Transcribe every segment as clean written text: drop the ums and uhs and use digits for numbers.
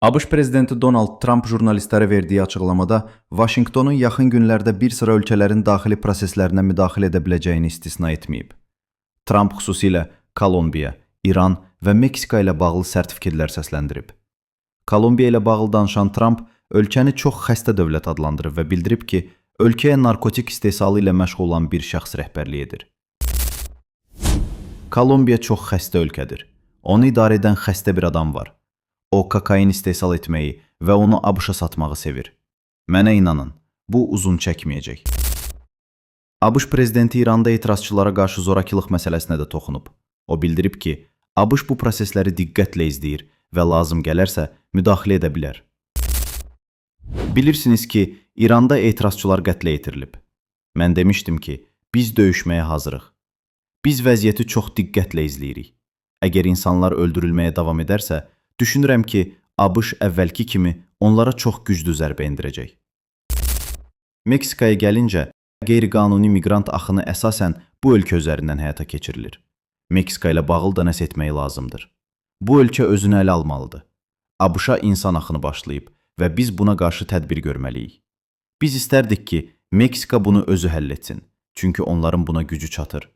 ABŞ prezidenti Donald Trump jurnalistlərə verdiyi açıqlamada Vaşinqtonun yaxın günlərdə bir sıra ölkələrin daxili proseslərinə müdaxilə edə biləcəyini istisna etməyib. Trump xüsusilə Kolumbiya, İran və Meksika ilə bağlı sərt fikirlər səsləndirib. Kolumbiya ilə bağlı danışan Trump ölkəni çox xəstə dövlət adlandırıb və bildirib ki, ölkəyə narkotik istehsalı ilə məşğul olan bir şəxs rəhbərlik edir. Kolumbiya çox xəstə ölkədir. Onu idarə edən xəstə bir adam var. O, kokain istehsal etməyi və onu ABŞ-a satmağı sevir. Mənə inanın, bu uzun çəkməyəcək. ABŞ prezidenti İranda etirazçılara qarşı zorakılıq məsələsinə də toxunub. O bildirib ki, ABŞ bu prosesləri diqqətlə izləyir və lazım gələrsə müdaxilə edə bilər. Bilirsiniz ki, İranda etirazçılar qətlə yetirilib. Mən demişdim ki, biz döyüşməyə hazırıq. Biz vəziyyəti çox diqqətlə izləyirik. Əgər insanlar öldürülməyə davam edərsə, düşünürəm ki, ABŞ əvvəlki kimi onlara çox güclü zərbə endirəcək. Meksikaya gəlincə, qeyri-qanuni miqrant axını əsasən bu ölkə üzərindən həyata keçirilir. Meksika ilə bağlı da nəsə etmək lazımdır. Bu ölkə özünü ələ almalıdır. ABŞ-a insan axını başlayıb və biz buna qarşı tədbir görməliyik. Biz istərdik ki, Meksika bunu özü həll etsin, çünki onların buna gücü çatır.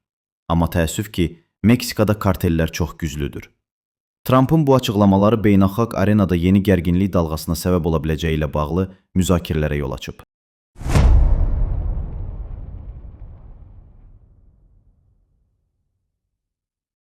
Amma təəssüf ki, Meksikada kartellər çox güclüdür. Trump'ın bu açıqlamaları beynəlxalq arenada yeni gərginlik dalğasına səbəb ola biləcəyi ilə bağlı müzakirələrə yol açıb.